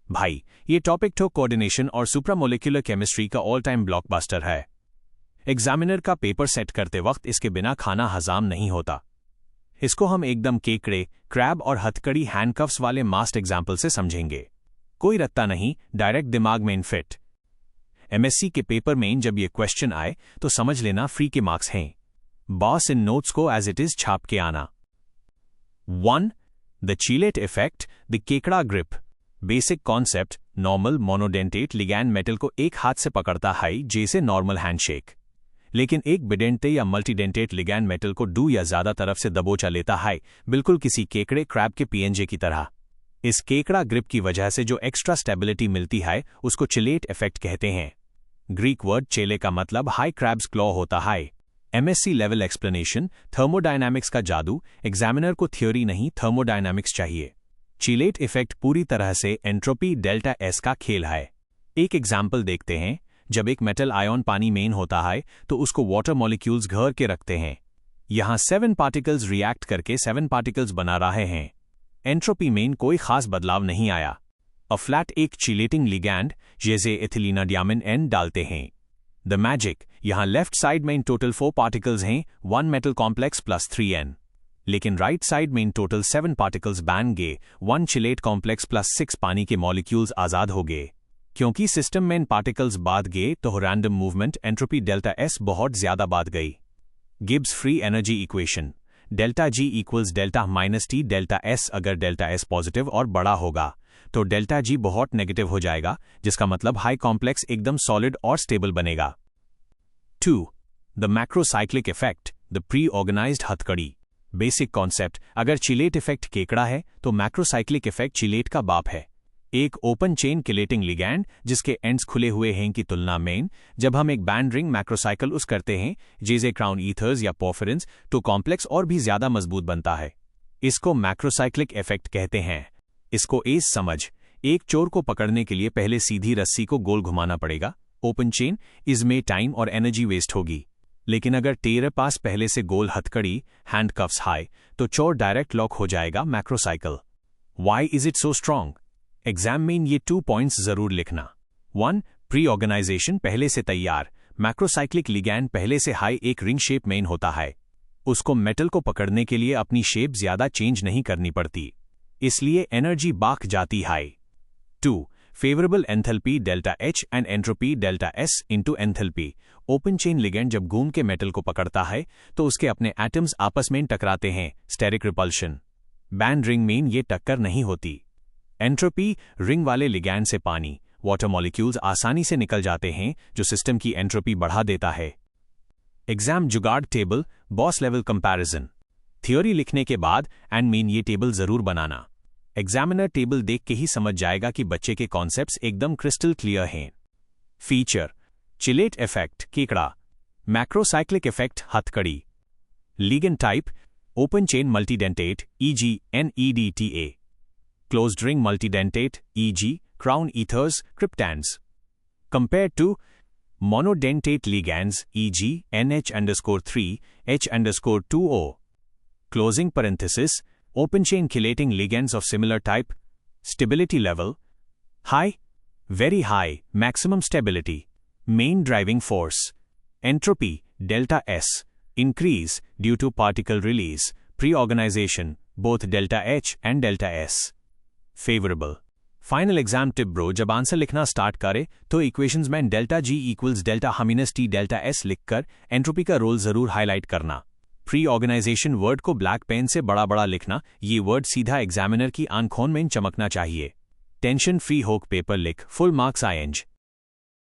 भाई, ये टॉपिक तो कोऑर्डिनेशन और सुप्रामोलिक्यूलर केमिस्ट्री का ऑल टाइम ब्लॉकबस्टर है। एग्जामिनर का पेपर सेट करते वक्त इसके बिना खाना हजाम नहीं होता। इसको हम एकदम केकड़े, क्रैब और हथकड़ी हैंडकफ्स वाले मास्ट एग्जाम्पल से समझेंगे। कोई रत्ता नहीं, डायरेक्ट दिमाग में फिट। एमएससी के पेपर में जब ये क्वेश्चन आए तो समझ लेना फ्री के मार्क्स हैं। बॉस इन नोट्स को एज इट इज छाप के आना। 1. द चीलेट इफेक्ट, द केकड़ा grip. Basic concept, normal monodentate ligand metal को एक हाथ से पकड़ता है जैसे नॉर्मल हैंडशेक, लेकिन एक बिडेंटे या मल्टीडेंटेट लिगैंड मेटल को 2 या ज्यादा तरफ से दबोचा लेता है, बिल्कुल किसी केकड़े क्रैब के पीएनजे की तरह। इस केकड़ा ग्रिप की वजह से जो एक्स्ट्रा स्टेबिलिटी मिलती है उसको चिलेट इफेक्ट कहते हैं। ग्रीक वर्ड चेले का मतलब हाई क्रैब्स क्लॉ होता है। एमएससी लेवल एक्सप्लेनेशन, थर्मोडायनामिक्स का जादू। एग्जामिनर को थ्योरी नहीं, थर्मोडायनामिक्स चाहिए। चिलेट इफेक्ट पूरी तरह से एंट्रोपी डेल्टा एस का खेल है। एक एग्जाम्पल देखते हैं। जब एक मेटल आयन पानी में होता है तो उसको वाटर मॉलिक्यूल्स घेर के रखते हैं। यहां 7 पार्टिकल्स रिएक्ट करके 7 पार्टिकल्स बना रहे हैं। एंट्रोपी में कोई खास बदलाव नहीं आया। अ फ्लैट एक चिलेटिंग लिगैंड जैसे एथिलीनाडियामिन एन डालते हैं। द मैजिक, यहां लेफ्ट साइड में टोटल 4 पार्टिकल्स हैं, 1 मेटल कॉम्प्लेक्स प्लस 3n, लेकिन राइट साइड में टोटल 7 पार्टिकल्स बन गए, 1 चिलेट कॉम्प्लेक्स प्लस 6 पानी के मॉलिक्यूल्स आजाद हो गए। क्योंकि सिस्टम में पार्टिकल्स बाद गए तो random movement entropy delta S बहुत ज्यादा बाद गई। Gibbs free energy equation, delta G equals delta minus T delta S. अगर डेल्टा एस पॉजिटिव और बड़ा होगा तो डेल्टा जी बहुत नेगेटिव हो जाएगा, जिसका मतलब हाई कॉम्प्लेक्स एकदम सॉलिड और स्टेबल बनेगा। 2. The macrocyclic effect, the pre organized हथकड़ी। बेसिक कॉन्सेप्ट, अगर चिलेट इफेक्ट केकड़ा है तो मैक्रोसाइक्लिक इफेक्ट चिलेट का बाप है। एक ओपन चेन किलेटिंग लिगैंड जिसके एंड्स खुले हुए हैं की तुलना में जब हम एक बैंड रिंग मैक्रोसाइकिल उस करते हैं जैसे क्राउन ईथर्स या पोफिरिन्स, तो कॉम्प्लेक्स और भी ज्यादा मजबूत बनता है। इसको मैक्रोसाइक्लिक इफेक्ट कहते हैं। इसको एज समझ, एक चोर को पकड़ने के लिए पहले सीधी रस्सी को गोल घुमाना पड़ेगा, ओपन चेन, इसमें टाइम और एनर्जी वेस्ट होगी। लेकिन अगर तेरे पास पहले से गोल हथकड़ी, हैंडकफ्स हाई, तो चोर डायरेक्ट लॉक हो जाएगा, macrocycle. Why is it so strong? Exam में ये 2 पॉइंट्स जरूर लिखना। 1. प्री ऑर्गेनाइजेशन, पहले से तैयार। मैक्रोसाइक्लिक लिगैंड पहले से हाई एक रिंग शेप में होता है। उसको मेटल को पकड़ने के लिए अपनी शेप ज्यादा चेंज नहीं करनी पड़ती, इसलिए एनर्जी बाक जाती है। 2. Favourable enthalpy delta H and entropy delta S into enthalpy. Open chain ligand जब घूम के मेटल को पकड़ता है तो उसके अपने एटम्स आपस में टकराते हैं, स्टेरिक रिपल्शन। बैंड रिंग में ये टक्कर नहीं होती। एंट्रोपी, रिंग वाले लिगैंड से पानी, वाटर मॉलिक्यूल्स आसानी से निकल जाते हैं, जो सिस्टम की एंट्रोपी बढ़ा देता है। एग्जाम जुगाड़ table, boss level comparison. Theory लिखने के बाद एंड मीन ये टेबल जरूर बनाना। एग्जामिनर टेबल देख के ही समझ जाएगा कि बच्चे के कॉन्सेप्ट्स एकदम क्रिस्टल क्लियर हैं। फीचर, चिलेट इफेक्ट केकड़ा, मैक्रोसाइक्लिक इफेक्ट हथकड़ी। Ligand type, open chain multidentate e g. NEDTA, closed ring multidentate e.g. Crown ethers, cryptands. Compared to monodentate ligands e.g. NH_3, H_2O. Closing parenthesis, open chain chelating ligands of similar type. Stability level, high, very high, maximum stability. Main driving force, entropy, delta S, increase due to particle release, pre-organization, both delta H and delta S. Favorable. Final exam tip bro, जब answer लिखना start करे तो equations में delta G equals delta minus T delta S लिखकर entropy का role जरूर highlight करना। Pre organisation word को ब्लैक पेन से बड़ा बड़ा लिखना, ये वर्ड सीधा एग्जामिनर की आंखों में चमकना चाहिए। टेंशन फ्री होक पेपर लिख, फुल मार्क्स आएंगे।